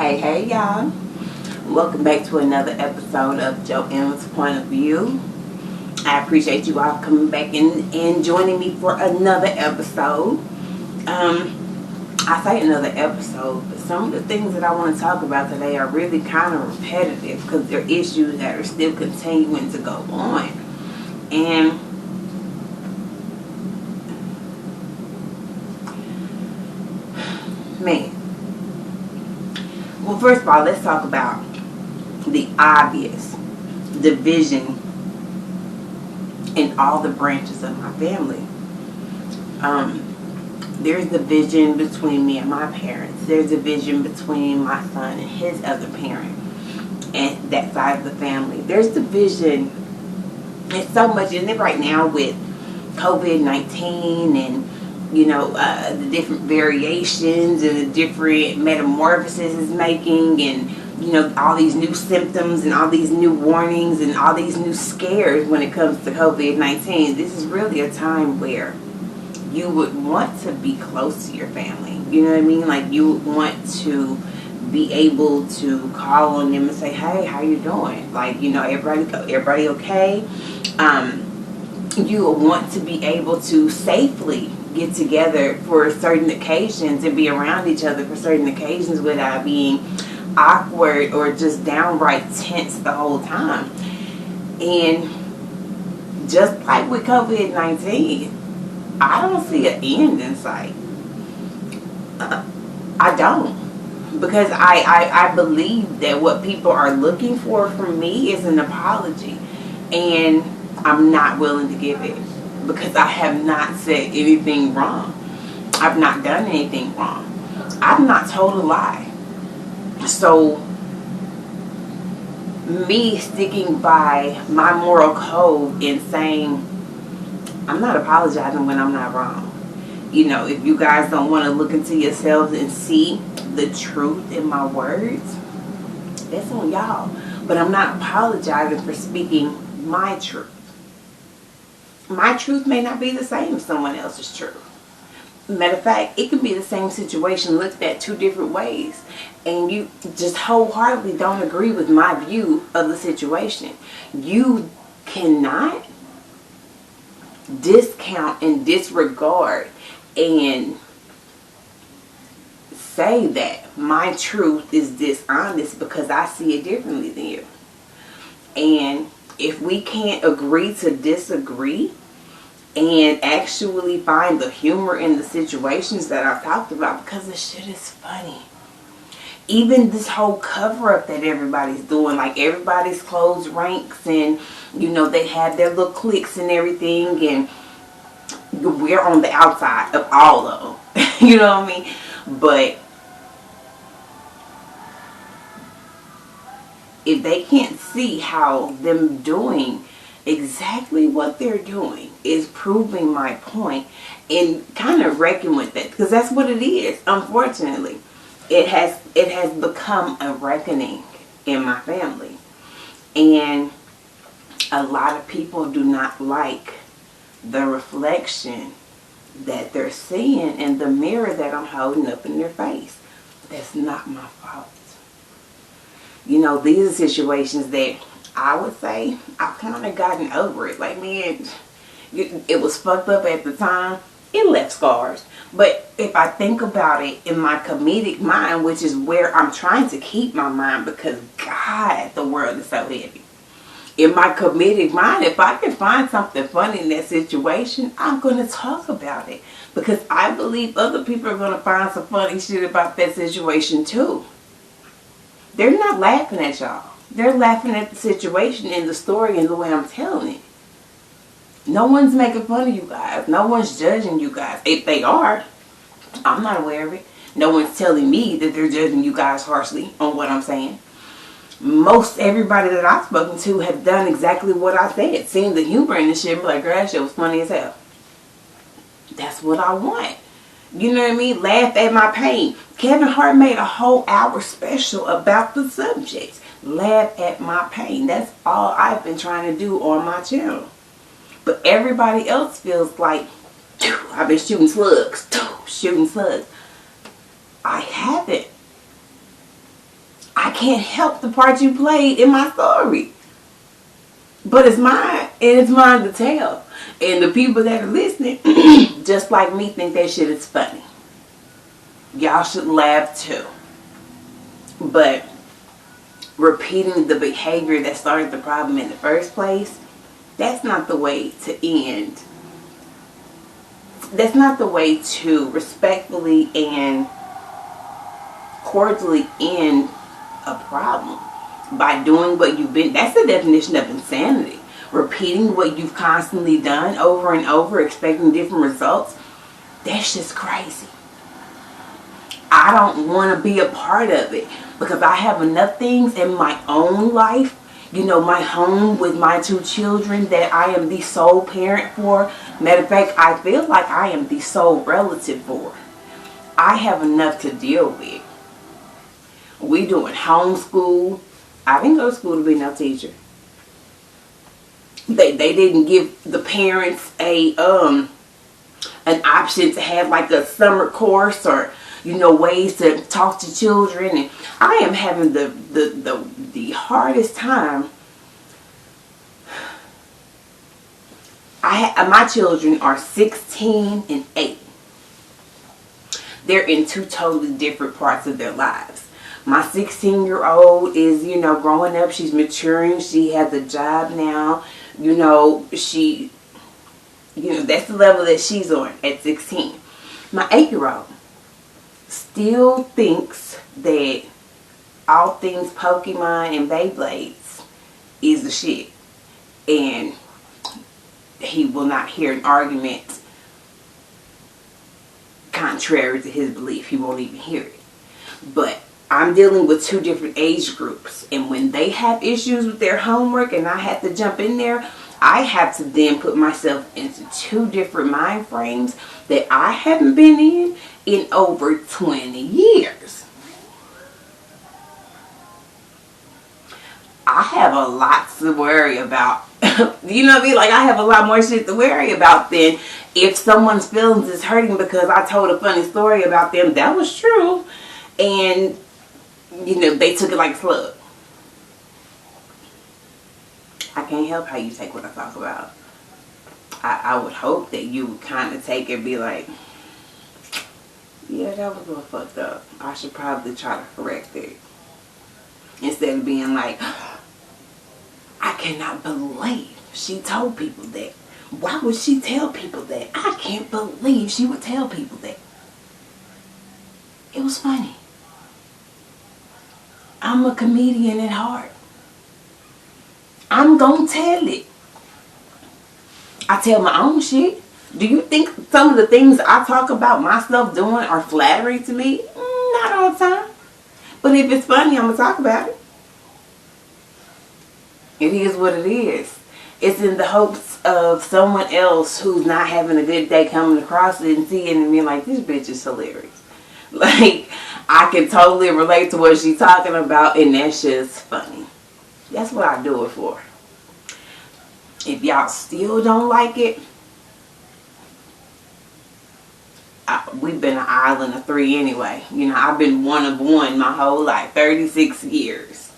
Hey y'all. Welcome back to another episode of JoAnna's Point of View. I appreciate you all coming back and joining me for another episode. I say another episode, but some of the things that I want to talk about today are really kind of repetitive because they're issues that are still continuing to go on. And man, well, first of all, let's talk about the obvious division in all the branches of my family. There's division between me and my parents. There's division between my son and his other parent, and that side of the family. There's division. It's so much in it right now with COVID-19 and the different variations and the different metamorphoses it's making, and all these new symptoms and all these new warnings and all these new scares when it comes to COVID-19. This is really a time where you would want to be close to your family. You know what I mean? Like, you would want to be able to call on them and say, hey, how you doing? Like, everybody okay? You would want to be able to safely get together for certain occasions and be around each other for certain occasions without being awkward or just downright tense the whole time. And just like with COVID-19, I don't see an end in sight. I don't. Because I believe that what people are looking for from me is an apology. And I'm not willing to give it. Because I have not said anything wrong. I've not done anything wrong. I've not told a lie. So, me sticking by my moral code and saying, I'm not apologizing when I'm not wrong. If you guys don't want to look into yourselves and see the truth in my words, that's on y'all. But I'm not apologizing for speaking my truth. My truth may not be the same as someone else's truth. Matter of fact, it can be the same situation looked at two different ways, and you just wholeheartedly don't agree with my view of the situation. You cannot discount and disregard and say that my truth is dishonest because I see it differently than you. And if we can't agree to disagree and actually find the humor in the situations that I've talked about, because this shit is funny. Even this whole cover-up that everybody's doing, like everybody's closed ranks and, they have their little cliques and everything, and we're on the outside of all of them. You know what I mean? But if they can't see how them doing exactly what they're doing is proving my point and kind of reckon with it, because that's what it is. Unfortunately, it has become a reckoning in my family, and a lot of people do not like the reflection that they're seeing in the mirror that I'm holding up in their face. That's not my fault. These are situations that I would say I've kind of gotten over it. Like, man, it was fucked up at the time. It left scars. But if I think about it in my comedic mind, which is where I'm trying to keep my mind, because God, the world is so heavy. In my comedic mind, if I can find something funny in that situation, I'm going to talk about it. Because I believe other people are going to find some funny shit about that situation too. They're not laughing at y'all. They're laughing at the situation and the story and the way I'm telling it. No one's making fun of you guys. No one's judging you guys. If they are, I'm not aware of it. No one's telling me that they're judging you guys harshly on what I'm saying. Most everybody that I've spoken to have done exactly what I said. Seen the humor in the shit. Be like, girl, that shit was funny as hell. That's what I want. You know what I mean? Laugh at my pain. Kevin Hart made a whole hour special about the subject. Laugh at my pain. That's all I've been trying to do on my channel. But everybody else feels like, I've been shooting slugs. I haven't. I haven't. Shooting slugs. I can't help the part you played in my story. But it's mine, and it's mine to tell. And the people that are listening, just like me, think that shit is funny. Y'all should laugh too. But repeating the behavior that started the problem in the first place, that's not the way to end. That's not the way to respectfully and cordially end a problem. By doing what you've been, that's the definition of insanity. Repeating what you've constantly done over and over, expecting different results, that's just crazy. I don't want to be a part of it because I have enough things in my own life, my home with my 2 children that I am the sole parent for. Matter of fact, I feel like I am the sole relative for. I have enough to deal with. We doing homeschool. I didn't go to school to be no teacher. They didn't give the parents an option to have like a summer course or ways to talk to children, and I am having the hardest time. My children are 16 and 8. They're in 2 totally different parts of their lives. My 16-year-old is, growing up. She's maturing. She has a job now. She, that's the level that she's on at 16. My 8-year-old still thinks that all things Pokemon and Beyblades is the shit. And he will not hear an argument contrary to his belief. He won't even hear it. But I'm dealing with 2 different age groups, and when they have issues with their homework and I have to jump in there, I have to then put myself into 2 different mind frames that I haven't been in over 20 years. I have a lot to worry about. You know what I mean? Like, I have a lot more shit to worry about than if someone's feelings is hurting because I told a funny story about them. That was true. And they took it like a slug. I can't help how you take what I talk about. I would hope that you would kind of take it and be like, yeah, that was a little fucked up. I should probably try to correct it. Instead of being like, I cannot believe she told people that. Why would she tell people that? I can't believe she would tell people that. It was funny. I'm a comedian at heart. I'm gonna tell it. I tell my own shit. Do you think some of the things I talk about myself doing are flattering to me? Not all the time. But if it's funny, I'm gonna talk about it. It is what it is. It's in the hopes of someone else who's not having a good day coming across it and seeing it and being like, this bitch is hilarious. Like, I can totally relate to what she's talking about, and that's just funny. That's what I do it for. If y'all still don't like it, we've been an island of 3 anyway. I've been one of one my whole life, 36 years.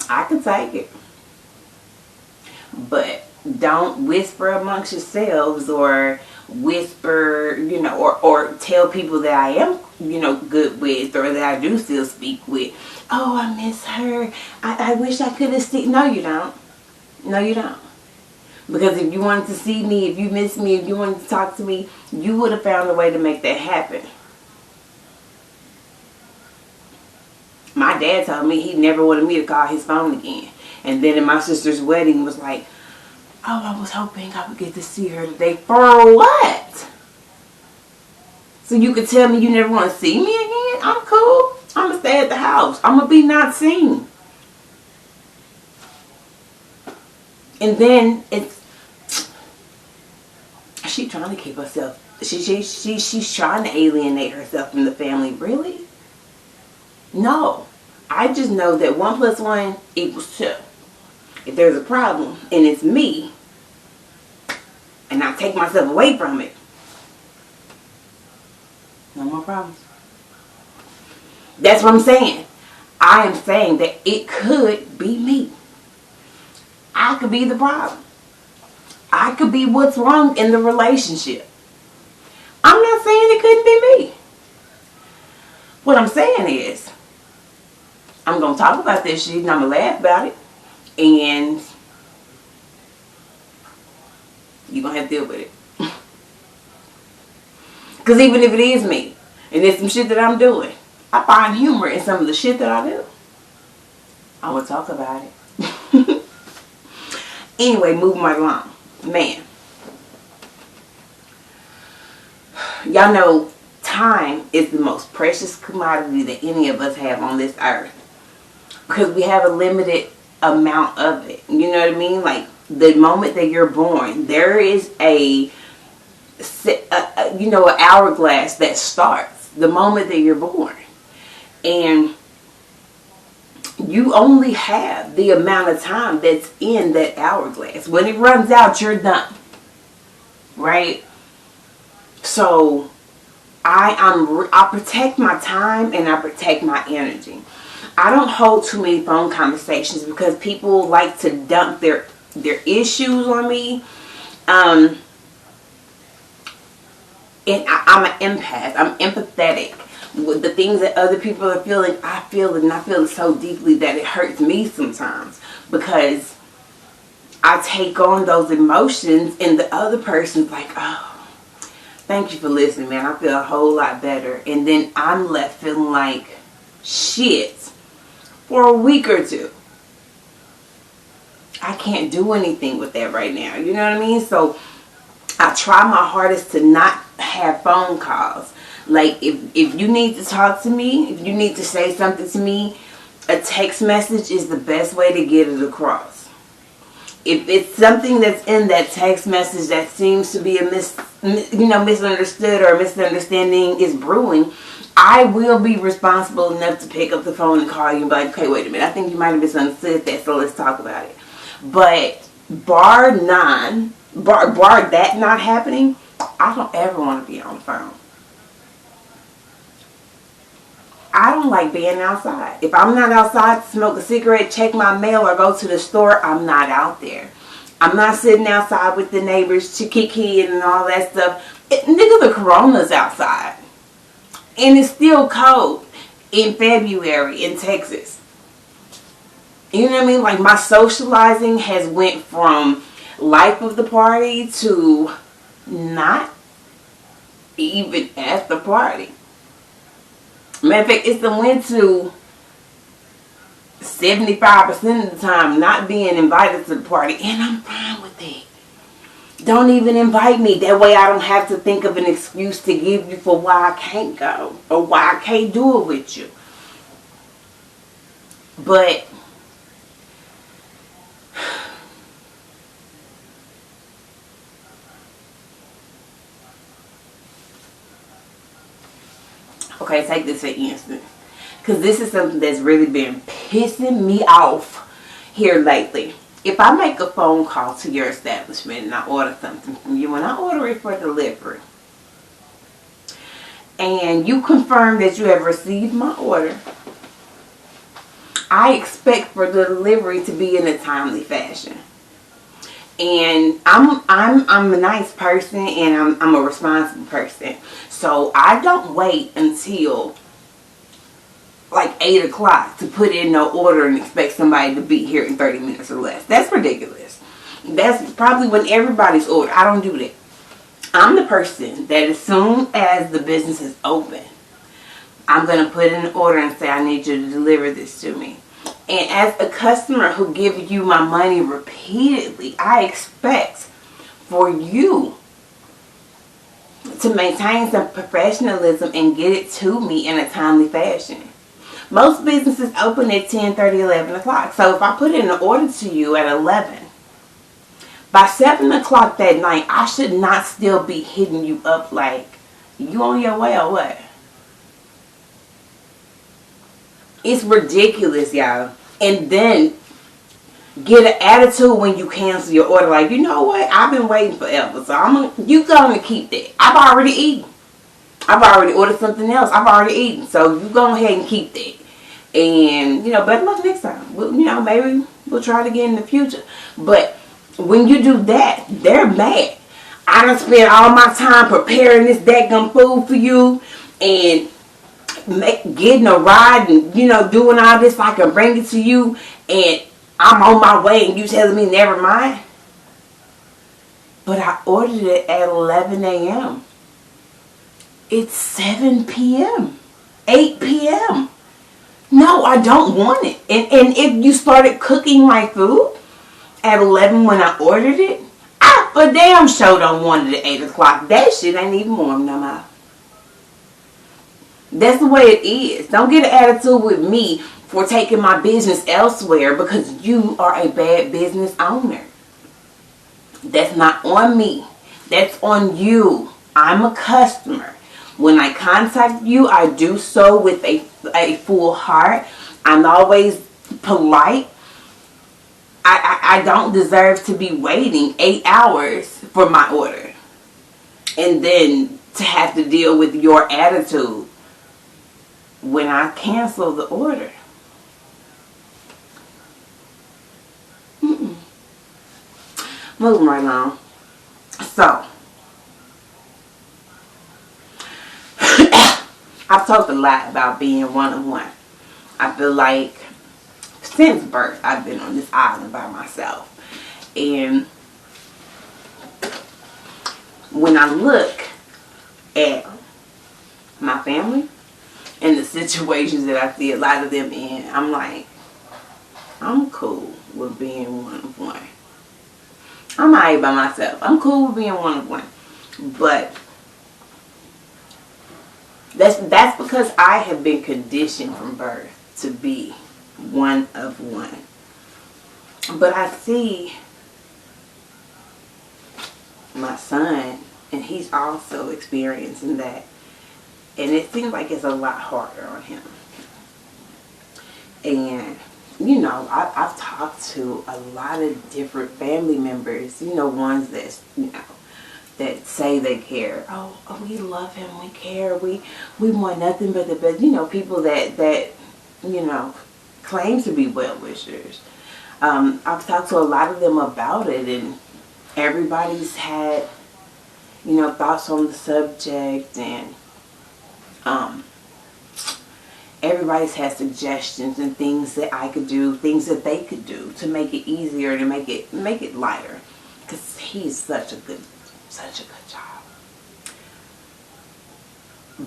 I can take it. But don't whisper amongst yourselves or whisper, or tell people that I am, good with, or that I do still speak with. Oh, I miss her. I wish I could have seen. No, you don't. No, you don't. Because if you wanted to see me, if you missed me, if you wanted to talk to me, you would have found a way to make that happen. My dad told me he never wanted me to call his phone again. And then in my sister's wedding was like, oh, I was hoping I would get to see her today. For what? So you could tell me you never want to see me again? I'm cool. I'm going to stay at the house. I'm going to be not seen. And then she's trying to keep herself. She's trying to alienate herself from the family. Really? No. I just know that 1 + 1 = 2. If there's a problem and it's me, and I take myself away from it, no more problems. That's what I'm saying. I am saying that it could be me. I could be the problem. I could be what's wrong in the relationship. I'm not saying it couldn't be me. What I'm saying is, I'm going to talk about this shit and I'm going to laugh about it. And you're going to have to deal with it. Because even if it is me, and it's some shit that I'm doing, I find humor in some of the shit that I do. I will talk about it. Anyway, moving right along. Man. Y'all know time is the most precious commodity that any of us have on this earth. Because we have a limited amount of it. You know what I mean? Like, the moment that you're born, there is an hourglass that starts the moment that you're born. And you only have the amount of time that's in that hourglass. When it runs out, you're done. Right? So, I protect my time and I protect my energy. I don't hold too many phone conversations because people like to dump their issues on me. And I'm an empath. I'm empathetic. With the things that other people are feeling, I feel it, and I feel it so deeply that it hurts me sometimes. Because I take on those emotions and the other person's like, oh, thank you for listening, man. I feel a whole lot better. And then I'm left feeling like shit for a week or two. I can't do anything with that right now. You know what I mean? So I try my hardest to not have phone calls. Like, if you need to talk to me, if you need to say something to me, a text message is the best way to get it across. If it's something that's in that text message that seems to be a misunderstood or a misunderstanding is brewing, I will be responsible enough to pick up the phone and call you and be like, okay, wait a minute, I think you might have misunderstood that, so let's talk about it. But bar that not happening, I don't ever want to be on the phone. I don't like being outside. If I'm not outside to smoke a cigarette, check my mail, or go to the store, I'm not out there. I'm not sitting outside with the neighbors, kicking and all that stuff. Nigga, the corona's outside. And it's still cold in February in Texas. You know what I mean? Like, my socializing has went from life of the party to not even at the party. Matter of fact, it's went to 75% of the time not being invited to the party. And I'm fine with it. Don't even invite me. That way I don't have to think of an excuse to give you for why I can't go. Or why I can't do it with you. But okay, take this for instance. Because this is something that's really been pissing me off here lately. If I make a phone call to your establishment and I order something from you, and I order it for delivery, and you confirm that you have received my order, I expect for the delivery to be in a timely fashion. And I'm a nice person, and I'm a responsible person. So I don't wait until like 8 o'clock to put in no order and expect somebody to be here in 30 minutes or less. That's ridiculous. That's probably when everybody's ordered. I don't do that. I'm the person that as soon as the business is open, I'm going to put in an order and say, I need you to deliver this to me. And as a customer who gives you my money repeatedly, I expect for you to maintain some professionalism and get it to me in a timely fashion. Most businesses open at 10:30, 11 o'clock. So if I put in an order to you at 11, by 7 o'clock that night, I should not still be hitting you up like, you on your way or what? It's ridiculous, y'all. And then get an attitude when you cancel your order. Like, you know what? I've been waiting forever. So you gonna keep that. I've already eaten. I've already ordered something else. I've already eaten. So you go ahead and keep that. And, better luck next time. Maybe we'll try it again in the future. But when you do that, they're mad. I done spent all my time preparing this daggum food for you and getting a ride and, doing all this so I can bring it to you, and I'm on my way and you telling me never mind? But I ordered it at 11 a.m. It's 7 p.m. 8 p.m. No, I don't want it. And if you started cooking my food at 11 when I ordered it, I for damn sure don't want it at 8 o'clock. That shit ain't even warm no more. That's the way it is. Don't get an attitude with me for taking my business elsewhere because you are a bad business owner. That's not on me. That's on you. I'm a customer. When I contact you, I do so with a full heart. I'm always polite. I don't deserve to be waiting 8 hours for my order. And then to have to deal with your attitude when I cancel the order. Moving right on. So, I've talked a lot about being one-on-one. I feel like since birth, I've been on this island by myself. And when I look at my family and the situations that I see a lot of them in, I'm like, I'm cool with being one-on-one. I'm alright by myself. I'm cool with being one-on-one. But that's because I have been conditioned from birth to be one-of-one. But I see my son, and he's also experiencing that. And it seems like it's a lot harder on him. And, I've talked to a lot of different family members, ones that, that say they care. Oh, we love him, we care, we want nothing but the best. People that claim to be well-wishers. I've talked to a lot of them about it, and everybody's had, thoughts on the subject, and everybody's had suggestions and things that I could do, things that they could do to make it easier, to make it lighter. Because he's such a good child.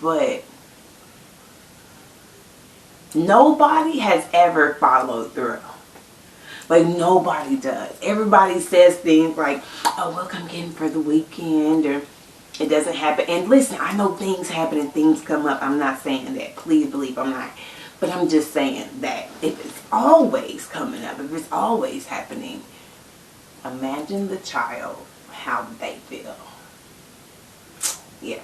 But nobody has ever followed through. Like, nobody does. Everybody says things like, oh, we'll come get him for the weekend, or it doesn't happen. And listen, I know things happen and things come up. I'm not saying that. Please believe I'm not. But I'm just saying that if it's always coming up, if it's always happening, imagine the child, how they feel. Yeah.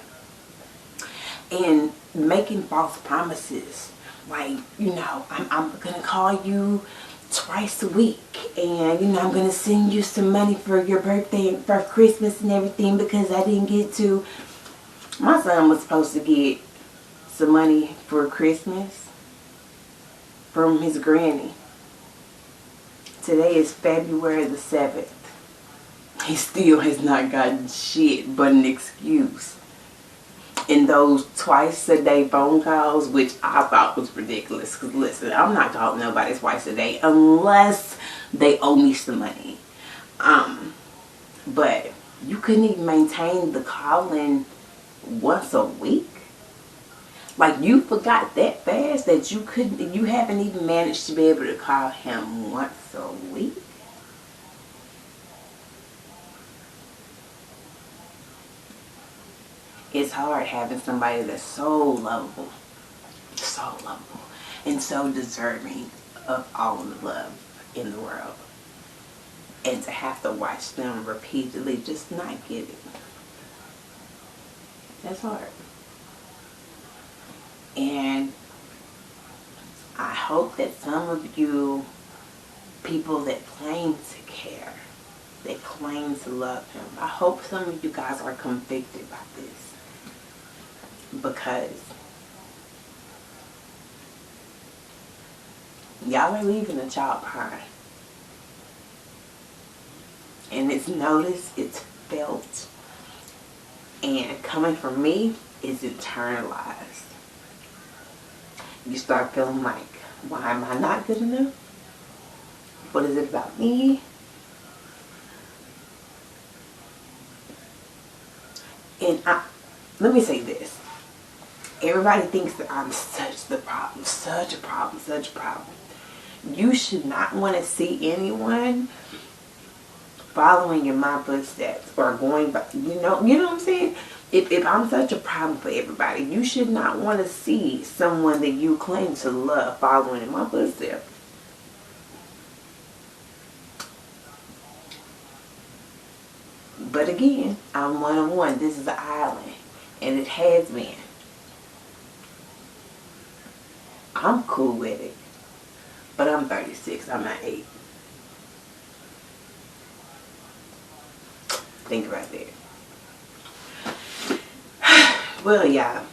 And making false promises. Like, I'm going to call you twice a week, and I'm gonna send you some money for your birthday and for Christmas and everything, because I didn't get to. My son was supposed to get some money for Christmas from his granny. Today is February the 7th. He still has not gotten shit but an excuse. In those twice a day phone calls, which I thought was ridiculous. Because listen, I'm not calling nobody twice a day unless they owe me some money. But you couldn't even maintain the calling once a week. Like, you forgot that fast that you haven't even managed to be able to call him once a week. It's hard having somebody that's so lovable, and so deserving of all the love in the world, and to have to watch them repeatedly just not get it. That's hard. And I hope that some of you people that claim to care, that claim to love him, I hope some of you guys are convicted by this. because y'all are leaving a child behind. And it's noticed, it's felt, and coming from me, it's internalized. You start feeling like, why am I not good enough? What is it about me? And let me say this. Everybody thinks that I'm such the problem, such a problem, such a problem. You should not want to see anyone following in my footsteps or going by, you know what I'm saying? If I'm such a problem for everybody, you should not want to see someone that you claim to love following in my footsteps. But again, I'm one-on-one. This is an island, and it has been. I'm cool with it, but I'm 36. I'm not 8. Think about that. Well, y'all,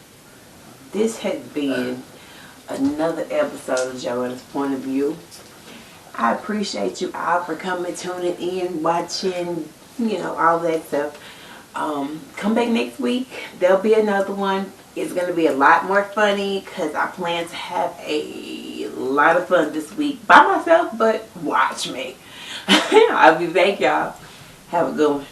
this has been another episode of JoAnna's Point of View. I appreciate you all for coming, tuning in, watching, all that stuff. Come back next week. There'll be another one. It's going to be a lot more funny because I plan to have a lot of fun this week by myself, but watch me. I'll be back, y'all. Have a good one.